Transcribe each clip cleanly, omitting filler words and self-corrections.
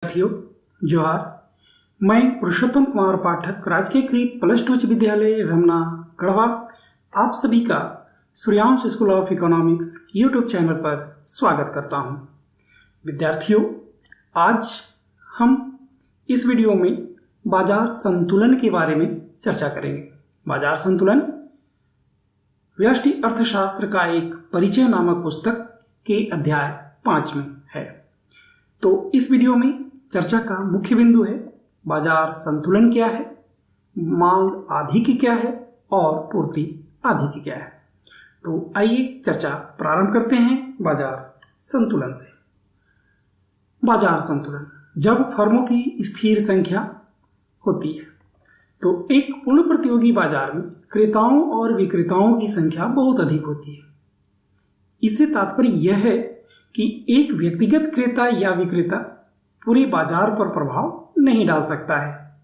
विद्यार्थियों जोहार। मैं पुरुषोत्तम कुमार पाठक राजकीयकृत प्लस 2 उच्च विद्यालय रमना गढ़वा आप सभी का Suryansh school of economics YouTube channel पर स्वागत करता हूं। विद्यार्थियों, आज हम इस वीडियो में बाजार संतुलन के बारे में चर्चा करेंगे। बाजार संतुलन व्यष्टि अर्थशास्त्र का एक परिचय नामक पुस्तक के अध्याय 5 में है। तो इस वीडियो में चर्चा का मुख्य बिंदु है बाजार संतुलन क्या है, मांग आधी की क्या है और पूर्ति आधी की क्या है। तो आइए चर्चा प्रारंभ करते हैं बाजार संतुलन से। बाजार संतुलन जब फर्मों की स्थिर संख्या होती है तो एक पूर्ण प्रतियोगी बाजार में क्रेताओं और विक्रेताओं की संख्या बहुत अधिक होती है। इससे तात्पर्य यह है कि एक व्यक्तिगत क्रेता या विक्रेता पूरे बाजार पर प्रभाव नहीं डाल सकता है।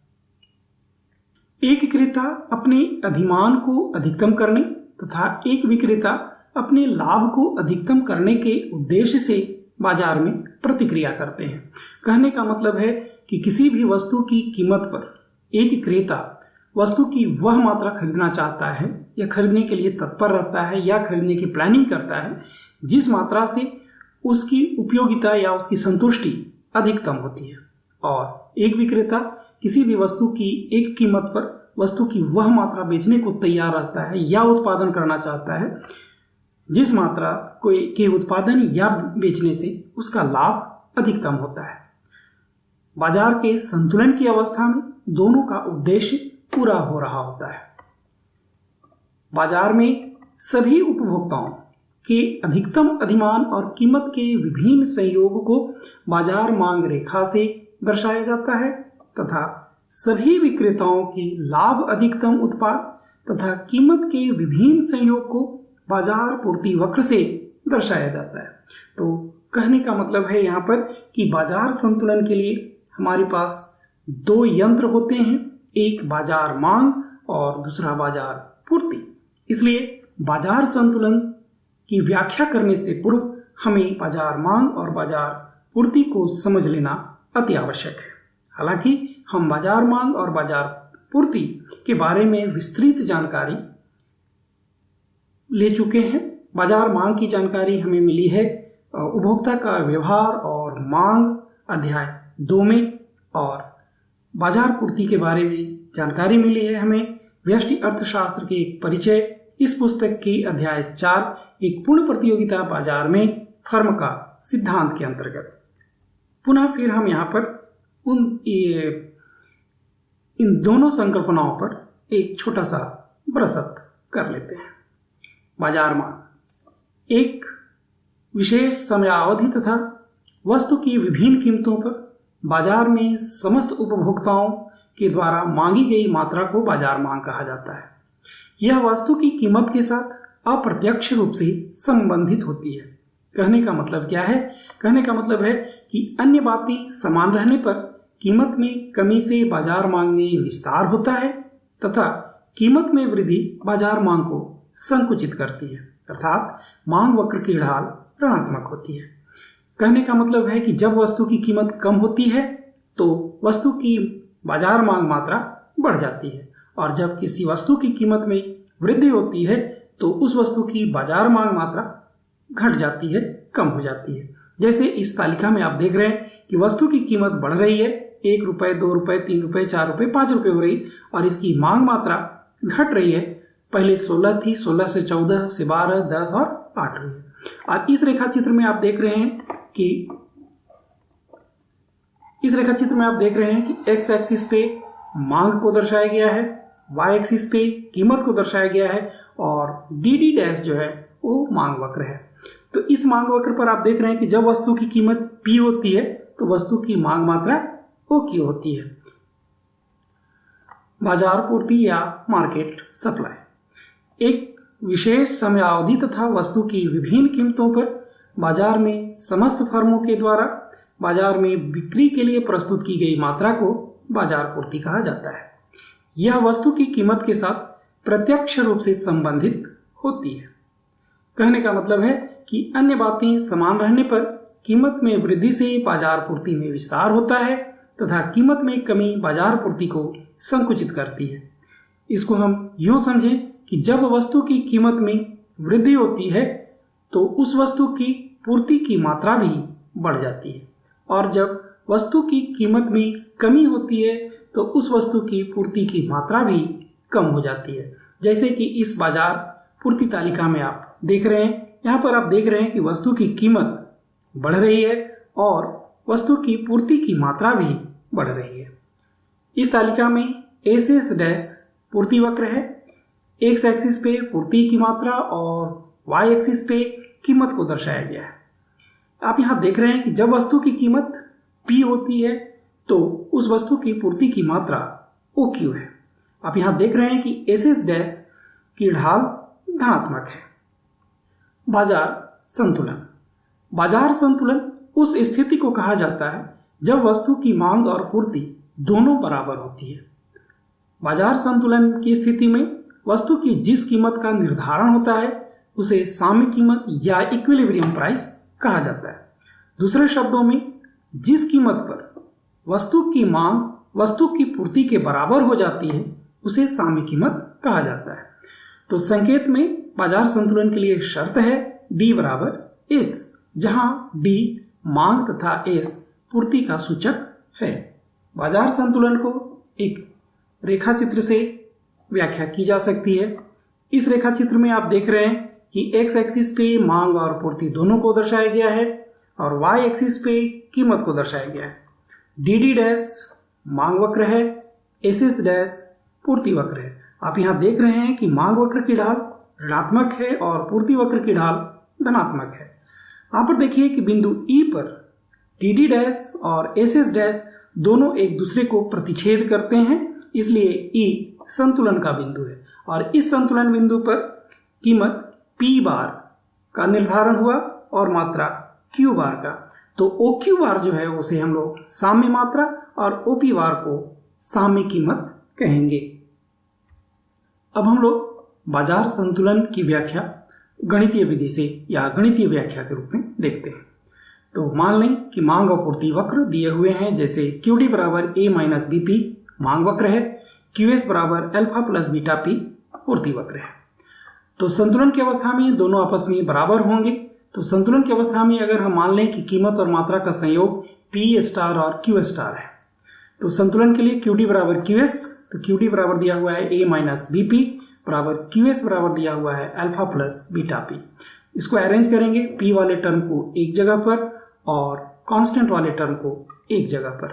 एक क्रेता अपने अधिमान को अधिकतम करने तथा एक विक्रेता अपने लाभ को अधिकतम करने के उद्देश्य से बाजार में प्रतिक्रिया करते हैं। कहने का मतलब है कि किसी भी वस्तु की कीमत पर एक क्रेता वस्तु की वह मात्रा खरीदना चाहता है या खरीदने के लिए तत्पर रहता है या खरीदने की प्लानिंग करता है जिस मात्रा से उसकी उपयोगिता या उसकी संतुष्टि अधिकतम होती है, और एक विक्रेता किसी भी वस्तु की एक कीमत पर वस्तु की वह मात्रा बेचने को तैयार रहता है या उत्पादन करना चाहता है जिस मात्रा के उत्पादन या बेचने से उसका लाभ अधिकतम होता है। बाजार के संतुलन की अवस्था में दोनों का उद्देश्य पूरा हो रहा होता है। बाजार में सभी उपभोक्ताओं के अधिकतम अधिमान और कीमत के विभिन्न संयोग को बाजार मांग रेखा से दर्शाया जाता है तथा सभी विक्रेताओं की लाभ अधिकतम उत्पाद तथा कीमत के विभिन्न संयोग को बाजार पूर्ति वक्र से दर्शाया जाता है। तो कहने का मतलब है यहाँ पर कि बाजार संतुलन के लिए हमारे पास दो यंत्र होते हैं, एक बाजार मांग और दूसरा बाजार पूर्ति। इसलिए बाजार संतुलन की व्याख्या करने से पूर्व हमें बाजार मांग और बाजार पूर्ति को समझ लेना अति आवश्यक है। हालांकि हम बाजार मांग और बाजार पूर्ति के बारे में विस्तृत जानकारी ले चुके हैं। बाजार मांग की जानकारी हमें मिली है उपभोक्ता का व्यवहार और मांग अध्याय 2 में, और बाजार पूर्ति के बारे में जानकारी मिली है हमें व्यष्टि अर्थशास्त्र के एक परिचय इस पुस्तक के अध्याय 4 एक पूर्ण प्रतियोगिता बाजार में फर्म का सिद्धांत के अंतर्गत। पुनः फिर हम यहाँ पर इन दोनों संकल्पनाओं पर एक छोटा सा ब्रशअप कर लेते हैं। बाजार मांग एक विशेष समयावधि तथा वस्तु की विभिन्न कीमतों पर बाजार में समस्त उपभोक्ताओं के द्वारा मांगी गई मात्रा को बाजार मांग कहा जाता है। यह वस्तु की कीमत के साथ अप्रत्यक्ष रूप से संबंधित होती है। कहने का मतलब क्या है? कहने का मतलब है कि अन्य बातें समान रहने पर कीमत में कमी से बाजार मांग में विस्तार होता है तथा कीमत में वृद्धि बाजार मांग को संकुचित करती है, अर्थात मांग वक्र की ढाल ऋणात्मक होती है। कहने का मतलब है कि जब वस्तु की कीमत कम होती है तो वस्तु की बाजार मांग मात्रा बढ़ जाती है, और जब किसी वस्तु की कीमत में वृद्धि होती है तो उस वस्तु की बाजार मांग मात्रा घट जाती है, कम हो जाती है। जैसे इस तालिका में आप देख रहे हैं कि वस्तु की कीमत बढ़ रही है, 1 रुपये, 2 रुपये, 3 रुपये, 4 रुपये, 5 रुपये हो रही, और इसकी मांग मात्रा घट रही है। पहले 16 थी, 16 से 14 से 12, 10 और 8 हुई है। और इस रेखा चित्र में आप देख रहे हैं कि एक्स एक्सिस पे मांग को दर्शाया गया है, वाई एक्सिस पे कीमत को दर्शाया गया है, और डी डैश जो है वो मांग वक्र है। तो इस मांग वक्र पर आप देख रहे हैं कि जब वस्तु की कीमत P होती है तो वस्तु की मांग मात्रा OQ होती है। बाजार पूर्ति या मार्केट सप्लाई एक विशेष समयावधि तथा वस्तु की विभिन्न कीमतों पर बाजार में समस्त फर्मों के द्वारा बाजार में बिक्री के लिए प्रस्तुत की गई मात्रा को बाजार पूर्ति कहा जाता है। यह वस्तु की कीमत के साथ प्रत्यक्ष रूप से संबंधित होती है। कहने का मतलब है कि अन्य बातें समान रहने पर कीमत में वृद्धि से बाजार पूर्ति में विस्तार होता है तथा कीमत में कमी बाजार पूर्ति को संकुचित करती है। इसको हम यूं समझें कि जब वस्तु की कीमत में वृद्धि होती है तो उस वस्तु की पूर्ति की मात्रा भी बढ़ जाती है, और जब वस्तु की कीमत में कमी होती है तो उस वस्तु की पूर्ति की मात्रा भी कम हो जाती है। जैसे कि इस बाजार पूर्ति तालिका में आप देख रहे हैं, यहाँ पर आप देख रहे हैं कि वस्तु की कीमत बढ़ रही है और वस्तु की पूर्ति की मात्रा भी बढ़ रही है। इस तालिका में एस डैश पूर्ति वक्र है। एक्स एक्सिस पे पूर्ति की मात्रा और वाई एक्सिस पे कीमत को दर्शाया गया है। आप यहाँ देख रहे हैं कि जब वस्तु की कीमत P होती है तो उस वस्तु की पूर्ति की मात्रा OQ है। आप यहाँ देख रहे हैं कि एस डैश की ढाल धनात्मक है। बाजार संतुलन। बाजार संतुलन उस स्थिति को कहा जाता है जब वस्तु की मांग और पूर्ति दोनों बराबर होती है। बाजार संतुलन की स्थिति में वस्तु की जिस कीमत का निर्धारण होता है उसे साम्य कीमत या इक्विलिब्रियम प्राइस कहा जाता है। दूसरे शब्दों में, जिस कीमत पर वस्तु की मांग वस्तु की पूर्ति के बराबर हो जाती है उसे साम्य कीमत कहा जाता है। तो संकेत में बाजार संतुलन के लिए शर्त है D बराबर S, जहां D मांग तथा S पूर्ति का सूचक है। बाजार संतुलन को एक रेखा चित्र से व्याख्या की जा सकती है। इस रेखा चित्र में आप देख रहे हैं कि एक्स एक्सिस पे मांग और पूर्ति दोनों को दर्शाया गया है और वाई एक्सिस पे कीमत को दर्शाया गया है। डी डैश मांग वक्र है, एस डैश पूर्ति वक्र है। आप यहाँ देख रहे हैं कि मांग वक्र की ढाल ऋणात्मक है और पूर्ति वक्र की ढाल धनात्मक है। यहाँ पर देखिए कि बिंदु E पर डी डैश और एस डैश दोनों एक दूसरे को प्रतिच्छेद करते हैं, इसलिए E संतुलन का बिंदु है और इस संतुलन बिंदु पर कीमत P बार का निर्धारण हुआ और मात्रा Q बार का। तो OQ बार जो है उसे हम लोग साम्य मात्रा और OP बार को साम्य कीमत कहेंगे। अब हम लोग बाजार संतुलन की व्याख्या गणितीय विधि से या गणितीय व्याख्या के रूप में देखते हैं। तो मान लें कि मांग और पूर्ति वक्र दिए हुए हैं, जैसे QD बराबर A माइनस BP मांग वक्र है, QS बराबर अल्फा प्लस बीटा P पूर्ति वक्र है। तो संतुलन की अवस्था में दोनों आपस में बराबर होंगे। तो संतुलन की अवस्था में अगर हम मान लें कि कीमत और मात्रा का संयोग P स्टार और Q स्टार है, तो संतुलन के लिए QD बराबर QS, तो QD बराबर दिया हुआ है A माइनस BP बराबर QS बराबर दिया हुआ है अल्फा प्लस बीटा P। इसको अरेंज करेंगे, P वाले टर्म को एक जगह पर और कांस्टेंट वाले टर्म को एक जगह पर।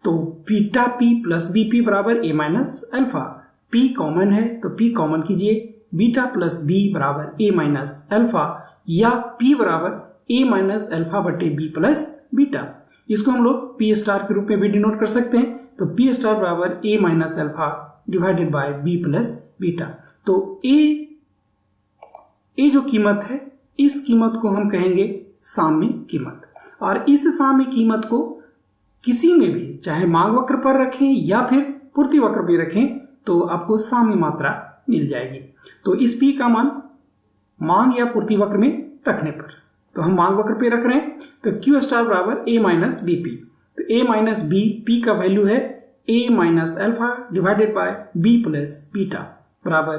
तो बीटा P प्लस BP बराबर A minus alpha, P common है तो P कॉमन कीजिए, बीटा प्लस B बराबर A माइनस अल्फा या P बराबर A माइनस अल्फा बटे B प्लस बीटा। इसको हम लोग P स्टार के रूप में भी डिनोट कर सकते हैं। तो P स्टार बराबर A minus alpha divided by B plus beta. तो A जो कीमत है, इस कीमत को हम कहेंगे साम्य कीमत, और इस साम्य कीमत को किसी में भी चाहे मांग वक्र पर रखें या फिर पूर्ति वक्र पर रखें तो आपको साम्य मात्रा मिल जाएगी। तो इस P का मान मांग या पूर्ति वक्र में रखने पर, तो हम मांग वक्र पे रख रहे हैं, तो Q स्टार बराबर A माइनस बी पी। तो A माइनस बी पी का वैल्यू है A minus alpha divided by B plus beta बराबर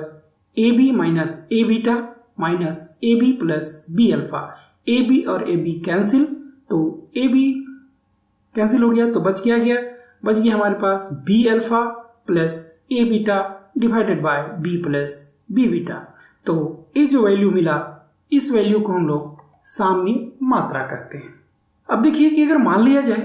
AB minus A beta minus AB plus B alpha. AB और AB कैंसिल, तो AB cancel हो गया तो बच गया हमारे पास B alpha plus A beta divided by B plus B beta. तो ये जो वैल्यू मिला, इस वैल्यू को हम लोग साम्य मात्रा कहते हैं। अब देखिए कि अगर मान लिया जाए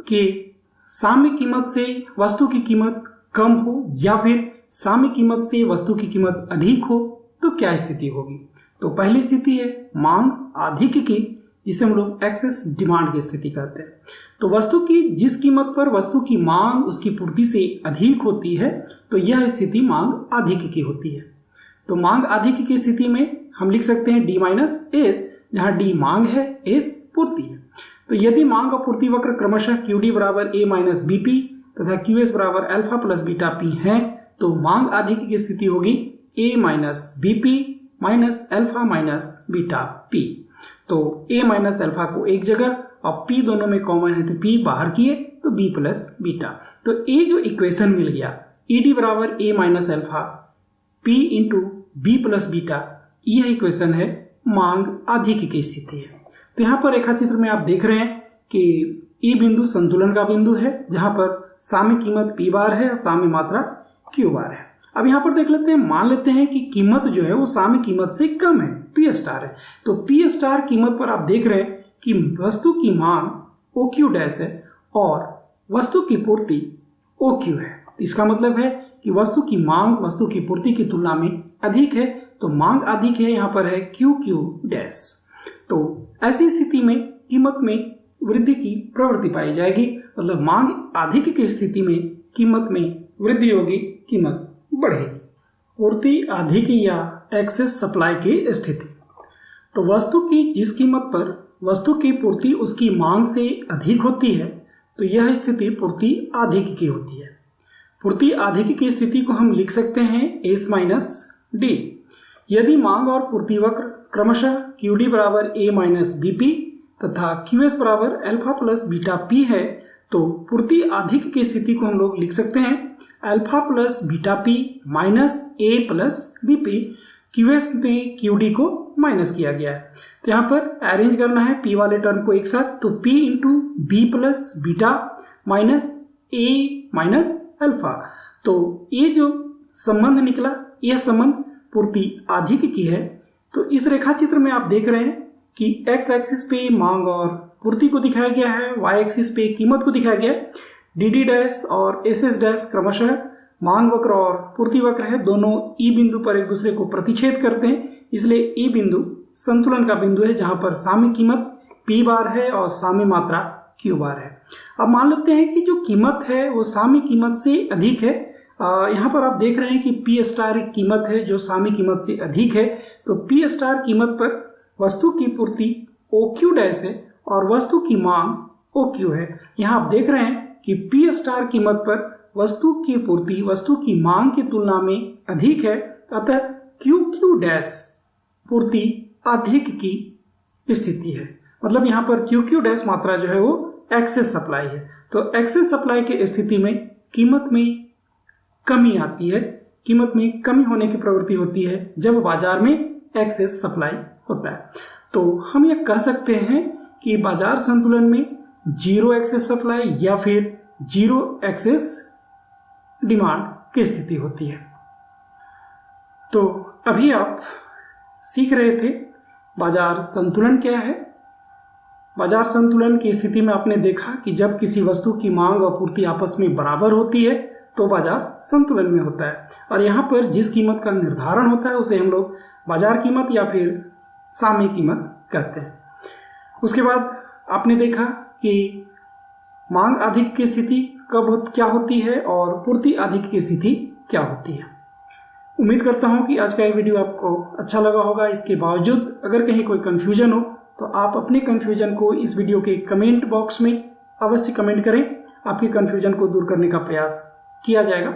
कि साम्य कीमत से वस्तु की कीमत कम हो या फिर साम्य कीमत से वस्तु की कीमत अधिक हो तो क्या स्थिति होगी। तो पहली स्थिति है मांग अधिक की, जिसे हम लोग एक्सेस डिमांड की स्थिति कहते हैं। तो वस्तु की जिस कीमत पर वस्तु की मांग उसकी पूर्ति से अधिक होती है तो यह स्थिति मांग अधिक की होती है। तो मांग अधिक की स्थिति में हम लिख सकते हैं D माइनस एस, जहां D मांग है, S पूर्ति है। तो यदि मांग और पूर्ति वक्र क्रमशः QD बराबर A माइनस BP तथा QS बराबर अल्फा प्लस बीटा P है, तो मांग अधिक की स्थिति होगी A minus BP minus alpha minus beta P। तो A माइनस अल्फा को एक जगह और P दोनों में कॉमन है तो P बाहर किए तो B प्लस बीटा। तो ये जो इक्वेशन मिल गया ED बराबर A minus alpha P into B plus beta, यह इक्वेशन है मांग आधिक्य की स्थिति है। तो यहाँ पर रेखा चित्र में आप देख रहे हैं कि E बिंदु संतुलन का बिंदु है जहाँ पर साम्य कीमत P बार है और साम्य मात्रा Q बार है। अब यहाँ पर देख लेते हैं, मान लेते हैं कि कीमत जो है वो साम्य कीमत से कम है, P स्टार है। तो P स्टार कीमत पर आप देख रहे हैं कि वस्तु की मांग OQ डैश है और वस्तु की पूर्ति OQ है। इसका मतलब है कि वस्तु की मांग वस्तु की पूर्ति की तुलना में अधिक है, तो मांग अधिक है, यहाँ पर है QQ डैश। तो ऐसी स्थिति में कीमत में वृद्धि की प्रवृत्ति पाई जाएगी, मतलब मांग अधिक की स्थिति में कीमत में वृद्धि होगी, कीमत बढ़ेगी। पूर्ति अधिक या एक्सेस सप्लाई की स्थिति, तो वस्तु की जिस कीमत पर वस्तु की पूर्ति उसकी मांग से अधिक होती है तो यह स्थिति पूर्ति अधिक की होती है। पूर्ति अधिक की स्थिति को हम लिख सकते हैं S माइनस डी। यदि मांग और पूर्ति वक्र क्रमशः QD बराबर A माइनस BP तथा QS बराबर अल्फा प्लस बीटा P है तो पूर्ति अधिक की स्थिति को हम लोग लिख सकते हैं alpha plus beta P minus A plus BP। QS में QD को माइनस किया गया है, तो यहाँ पर अरेंज करना है P वाले टर्म को एक साथ, तो P into B plus beta minus A minus alpha. तो ये जो संबंध निकला यह संबंध पूर्ति अधिक की है। तो इस रेखा चित्र में आप देख रहे हैं कि x एक्सिस पे मांग और पूर्ति को दिखाया गया है, y एक्सिस पे कीमत को दिखाया गया है। dd डैश और ss डैश क्रमशः मांग वक्र और पूर्ति वक्र है, दोनों E बिंदु पर एक दूसरे को प्रतिच्छेद करते हैं, इसलिए E बिंदु संतुलन का बिंदु है जहां पर साम्य कीमत P बार है और साम्य मात्रा Q बार है। अब मान लेते हैं कि जो कीमत है वो साम्य कीमत से अधिक है। यहाँ पर आप देख रहे हैं कि P स्टार एक कीमत है जो साम्य कीमत से अधिक है, तो P स्टार कीमत पर वस्तु की पूर्ति OQ डैश है और वस्तु की मांग OQ है। यहाँ आप देख रहे हैं कि P स्टार कीमत पर वस्तु की पूर्ति वस्तु की मांग की तुलना में अधिक है, अतः QQ डैश पूर्ति अधिक की स्थिति है। मतलब यहाँ पर QQ डैश मात्रा जो है वो एक्सेस सप्लाई है। तो एक्सेस सप्लाई की स्थिति में कीमत में कमी आती है, कीमत में कमी होने की प्रवृत्ति होती है जब बाजार में एक्सेस सप्लाई होता है। तो हम ये कह सकते हैं कि बाजार संतुलन में जीरो एक्सेस सप्लाई या फिर जीरो एक्सेस डिमांड की स्थिति होती है। तो अभी आप सीख रहे थे बाजार संतुलन क्या है। बाजार संतुलन की स्थिति में आपने देखा कि जब किसी वस्तु की मांग और पूर्ति आपस में बराबर होती है तो बाजार संतुलन में होता है, और यहाँ पर जिस कीमत का निर्धारण होता है उसे हम लोग बाजार कीमत या फिर साम्य कीमत कहते हैं। उसके बाद आपने देखा कि मांग अधिक की स्थिति कब क्या होती है और पूर्ति अधिक की स्थिति क्या होती है। उम्मीद करता हूं कि आज का ये वीडियो आपको अच्छा लगा होगा। इसके बावजूद अगर कहीं कोई कन्फ्यूजन हो तो आप अपने कन्फ्यूजन को इस वीडियो के कमेंट बॉक्स में अवश्य कमेंट करें। आपके कन्फ्यूजन को दूर करने का प्रयास किया जाएगा।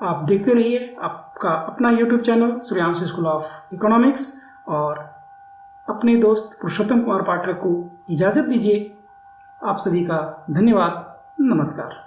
आप देखते रहिए आपका अपना YouTube channel Suryansh school of economics, और अपने दोस्त पुरुषोत्तम कुमार पाठक को इजाज़त दीजिए। आप सभी का धन्यवाद। नमस्कार।